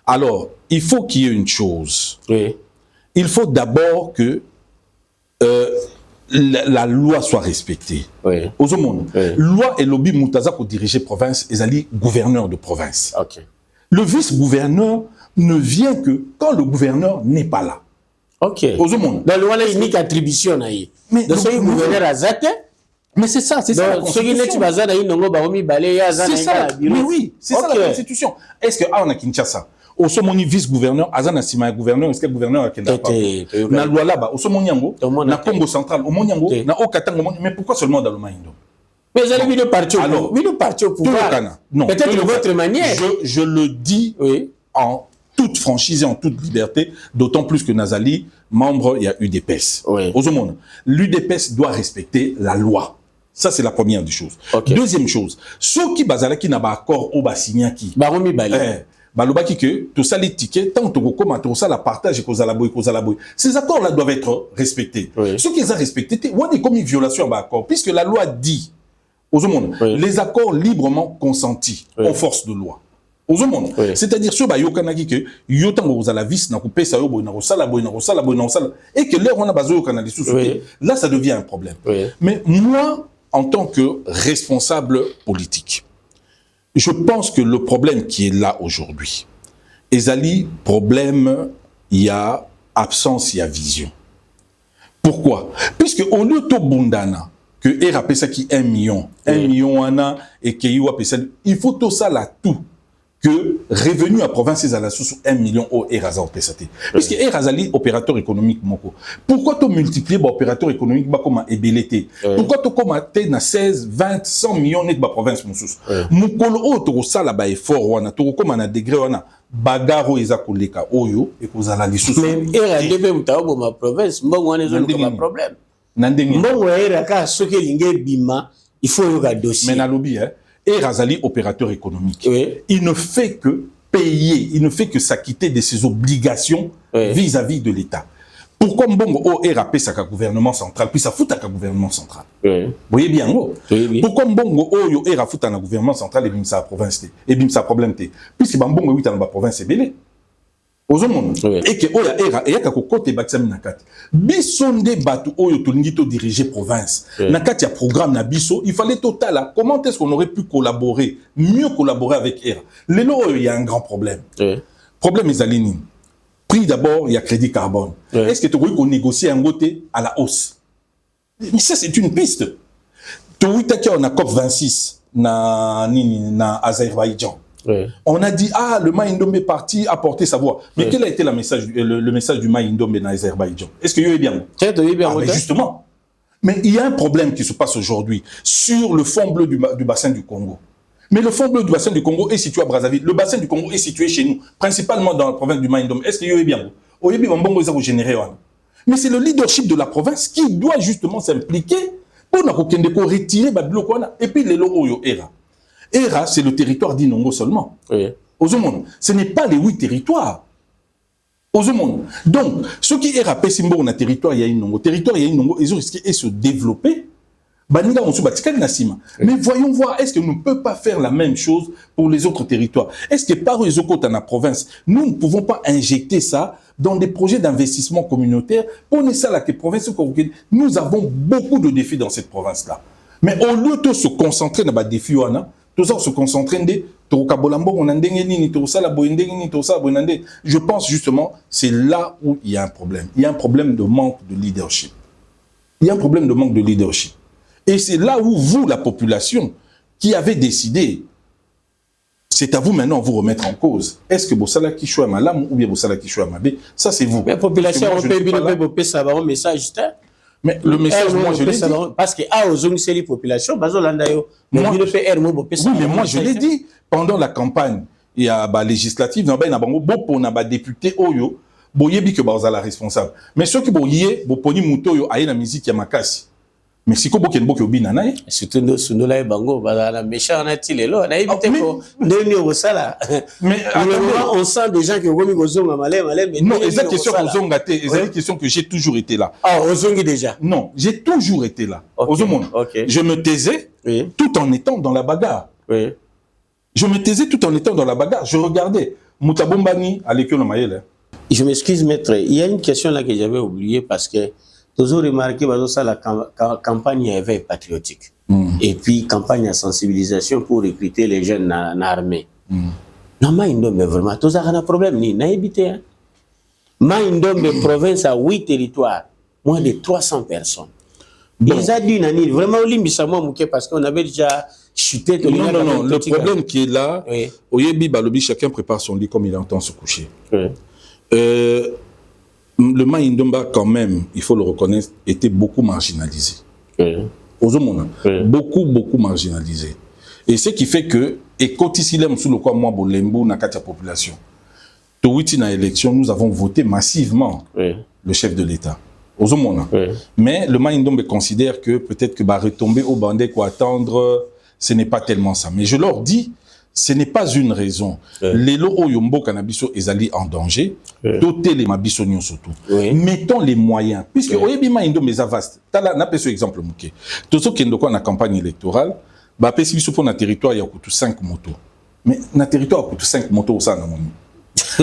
Alors, il faut qu'il y ait une chose. Oui. Il faut d'abord que la loi soit respectée. Oui. Aux monde. Loi et lobby Moutaza pour diriger province, ils allaient gouverneur de province. Okay. Le vice-gouverneur ne vient que quand le gouverneur n'est pas là. Ok. Aux monde. La loi a une unique attribution. Mais donc, le gouverneur a zaté. Mais c'est ça, c'est ça la constitution. C'est ça, mais oui, c'est ça la constitution. Est-ce que on a Kinshasa, au somoni vice-gouverneur, Azana Sima gouverneur, est-ce que le gouverneur a Kinshasa? Na loi là-bas, au somoni yango, na Congo central, au Monyango, na Okatanga, mais pourquoi seulement dans le Maïndo? Mais vous avez mis le parti au pouvoir. Non, peut-être de votre manière. Je le dis en toute franchise et en toute liberté, d'autant plus que Nazali, membre, il y a UDPS. Au monde, l'UDPS doit respecter la loi. Ça, c'est la première des choses. Deuxième chose, ceux qui basala qui n'a pas accord au basignaki. Baromi balé. Balobaki que tout ça les tickets, tant que comment tout ça la partage et cause à la boy. Ces accords-là doivent être respectés. Ceux qui les ont respectés, on est comme une violation d'accord, puisque la loi dit aux monde les accords librement consentis aux forces de loi. Aux monde. C'est-à-dire ceux bah yokanaki que yotango vous à la vis na coupé ça yobo na rosala boy et que l'air on a bazo yokana les sous là ça devient un problème. Mais moi en tant que responsable politique, je pense que le problème qui est là aujourd'hui, Ezali, problème, il y a absence, il y a vision. Pourquoi? Puisque au lieu de Bundana, que RAP ça qui 1 million, 1 million ana et que il faut tout ça là tout. que revenu à province à la sous 1 million au Eraza au PSAT. Puisque Erazali, opérateur économique, moko. Pourquoi tu multiplies l'opérateur économique comme un ébélité? Pourquoi tu commentes na 16, 20, 100 millions de province moussous? Moukolo o to sala ba effort wana, to comme un degré wana, bagaro eza koleka oyo et ko zala li sous. Mais Erazali pe mutaobo ma province, mbongo wana zo ko problème. Nandenge. Mbongo Eraka soki linge bima, il faut yoka dossier. Mais na lobby Erazali, opérateur économique, oui. Il ne fait que payer, il ne fait que s'acquitter de ses obligations vis-à-vis de l'État. Pourquoi Mbongo o RAP ça gouvernement central, puis ça fout à gouvernement central. Vous voyez bien, oui. Pourquoi Mbongo o yo RAP fout à gouvernement central et bim sa province et bim sa problème té, puisque Mbongo oui dans la province est belé. Et que oya era et ka côté baksami nakati bisonde batu oyo tolingi to diriger province nakati ya programme na biso il fallait total comment est-ce qu'on aurait pu collaborer mieux collaborer avec era lelo oyo il y a un grand problème problème ezalini prix d'abord il y a crédit carbone est-ce que tu veux qu'on négocie un côté à la hausse mais ça c'est une piste to witaki on a COP 26 na Azerbaïdjan. On a dit, le Maïndombe est parti apporter sa voix. Mais quel a été le message du Maïndombe dans l'Azerbaïdjan? Est-ce que vous bien? Mais justement. Mais il y a un problème qui se passe aujourd'hui sur le fond bleu du bassin du Congo. Mais le fond bleu du bassin du Congo est situé à Brazzaville. Le bassin du Congo est situé chez nous, principalement dans la province du Maïndombe. Est-ce que vous bien? Mais c'est le leadership de la province qui doit justement s'impliquer pour retirer et puis les lots era. ERA, c'est le territoire d'Inongo seulement. Ce n'est pas les 8 territoires. Donc, ce qui est rappelé, c'est que le territoire Inongo, ils ont risqué de se développer. Mais voyons voir, est-ce que nous ne pouvons pas faire la même chose pour les autres territoires? Est-ce que par les autres dans la province, nous ne pouvons pas injecter ça dans des projets d'investissement communautaire pour ça la province? Nous avons beaucoup de défis dans cette province-là. Mais au lieu de se concentrer dans les défis, se concentrer je pense justement c'est là où il y a un problème. Il y a un problème de manque de leadership. Et c'est là où vous, la population, qui avez décidé, c'est à vous maintenant de vous remettre en cause. Est-ce que Bossala qui choisit Malam ou bien Bossala qui choisit Mabé? Ça c'est vous. La population peut ça un message. Mais le message, moi je l'ai dit. Parce que c'est les populations, oui, mais moi je l'ai dit. Pendant la campagne, il y a législative, il y a des députés Oyo, boyebi que la responsable. Mais ceux qui boyé, boponi mutoyo aye na musique ya makasi. Mais si ko boken boke obina na ye. Surtout nous là bango la méchant na tilelo na éviter ko ndeni au sala. Mais on sent des gens qui ont gomi kozonga malem mais non, c'est question kozonga té, c'est question que j'ai toujours été là. Ozongi déjà. Non, j'ai toujours été là. Je me taisais tout en étant dans la bagarre. Je me taisais tout en étant dans la bagarre, je regardais Mutabombani à l'école de Mayele. Je m'excuse maître, il y a une question là que j'avais oubliée parce que toujours remarqué la campagne éveil patriotique et puis campagne de sensibilisation pour recruter les jeunes dans l'armée. Non, Maïndombe vraiment, tout ça a un problème, ni n'a évité. Maïndombe province a 8 territoires, moins de 300 personnes. Ils ont dit Nani, vraiment parce qu'on avait déjà chuté. Non, le problème qui est là, Oyebi Balobi, chacun prépare son lit comme il entend se coucher. Le Maïndomba, quand même, il faut le reconnaître, était beaucoup marginalisé. Beaucoup marginalisé. Et ce qui fait que, et quand ici, sous le quoi, moi, Bolembo, na katia population, Towiti na élection, nous avons voté massivement le chef de l'État. Mais le Maïndombe considère que peut-être que retomber au bandé, quoi attendre, ce n'est pas tellement ça. Mais je leur dis, ce n'est pas une raison. Les lots Oyombo Canabiso ezali en danger, doter les Mabisonions surtout. Mettons les moyens. Puisque Oyebi Maïndombe est vaste. Tala n'a pas ce exemple mouké. Tout ce qui est dans la campagne électorale, si vous prenez un territoire, il y a 5 motos. Mais dans le territoire, il y a 5 motos au sein de mon.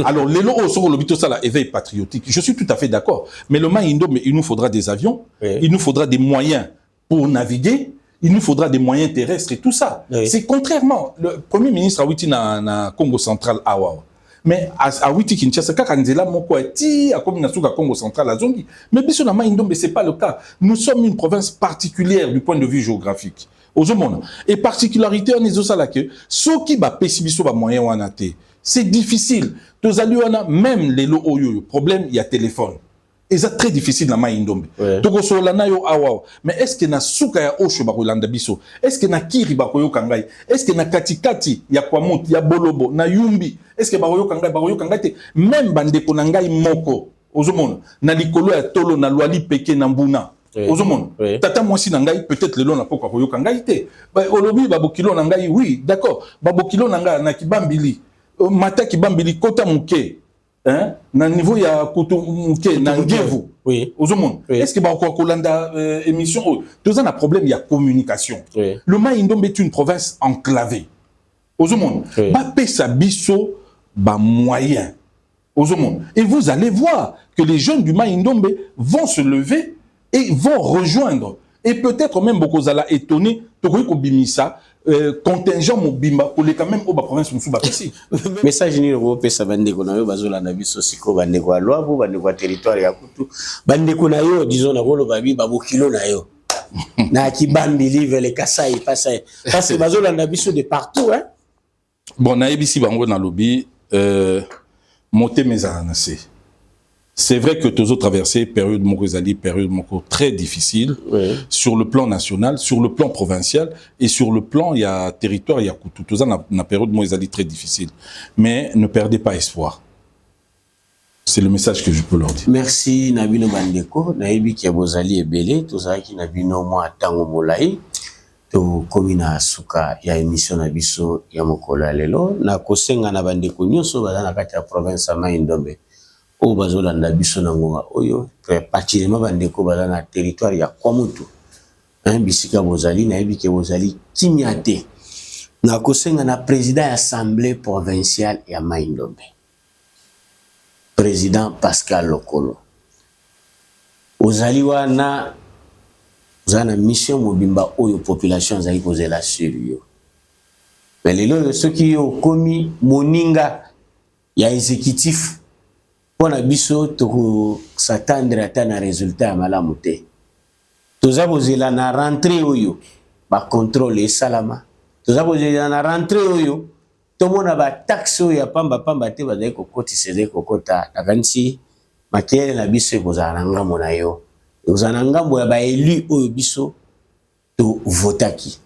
Alors, les lots sur l'obito ça la éveil patriotique, je suis tout à fait d'accord. Mais le Maïndombe, il nous faudra des avions, il nous faudra des moyens pour naviguer. Il nous faudra des moyens terrestres et tout ça. C'est contrairement, le Premier ministre Awiti na Congo central Awa. Mais Awiti Kinshasa, Kakanzela Moko Eti, à Kominasuka Congo central à Zongi. Mais bien sûr, na Maïndombe, c'est pas le cas. Nous sommes une province particulière du point de vue géographique. ozomona et particularité on est ça que ceux qui ba pessibiso ba moyen wana te c'est difficile tozali wana même les lo oyo problème il y a téléphone et c'est très difficile na mai ndombe toko sola na yo awa mais est-ce que na suka ya osho ba kolanda biso est-ce que na kiri ba koyoka ngai est-ce que na katikati ya kwa mutu ya bolobo na yumbi est-ce que ba koyoka ngai te même bandeko na ngai moko ozomona na likolo ya tolo na lwali peke na mbuna ozomona tata mwasi na ngai peut-être lelo na poko koyoka ngai te olobi babokilo na ngai oui d'accord babokilo na ngai na kibambili mata kibambili kota muke hein na niveau ya kutu muke na ngevu ozomona est-ce que ba ko kolanda émission tous un problème il y a communication le Mai-Ndombe est une province enclavée ozomona ba pesa biso ba moyen ozomona et vous allez voir que les jeunes du Mai-Ndombe vont se lever et vont rejoindre. Et peut-être même beaucoup zala étonné, tokoyi ko bimisa contingent mobimba pour les quand même au province musuba ici. Message ni ro pesa bandeko na yo bazola na biso siko bandeko alwabu bandeko territoire ya kutu bandeko na yo disons na bolo babi babokilo na yo. Na kibambi live le Kasai passé parce que bazola na biso de partout hein. Bon na ebisi bango na lobby monter mes ananassez. C'est vrai que tous autres traversé période Mokozali, période Moko très difficile sur le plan national, sur le plan provincial et sur le plan il y a territoire il y a Koutou. Tout ça na période Mokozali très difficile. Mais ne perdez pas espoir. C'est le message que je peux leur dire. Merci Nabino Bandeko, Naibi ki Bozali ebele, tout ça qui Nabino mo tango molai. To komina suka ya émission na biso ya Mokola lelo na kosenga na bandeko nyonso baza na kati ya province ya Mai-Ndombe. O bazolanda biso na ngonga oyo particulièrement bandeko baza na territoire ya Kwamutu bisika bozali na yebi ke bozali kimia te na kosenga na président ya assemblée provinciale ya Mai-Ndombe président Pascal Lokolo ozali wana zana mission mobimba oyo population zali kozela sur yo mais lelo soki yo komi moninga ya exécutif pona biso to s'attendre ata na résultat ya malamu te toza bozela na rentrée oyo ba contrôle salama toza bozela na rentrée oyo tomona ba taxe oyo ya pamba te bazali kokotisa kokota nakanisi makele na biso ekozala na ngambo na yo ekozala na ngambo ya ba élu oyo biso to votaki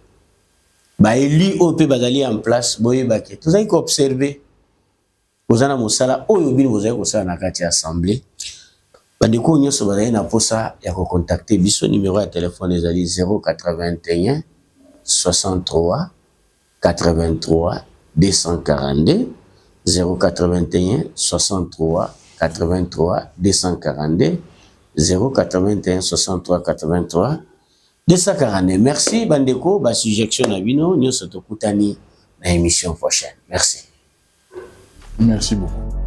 ba élu oyo pe bazali en place boyebake tozali ko observer Ozana musala oyo bino bozali kosala na kati ya assemblée bandeko nyonso bazali na posa ya ko contacter biso numéro ya téléphone ezali 081 63 83 242 081 63 83 242 081 63 83 242. Merci bandeko ba suggestion na bino nyonso tokutani na émission prochaine. Merci. Merci beaucoup.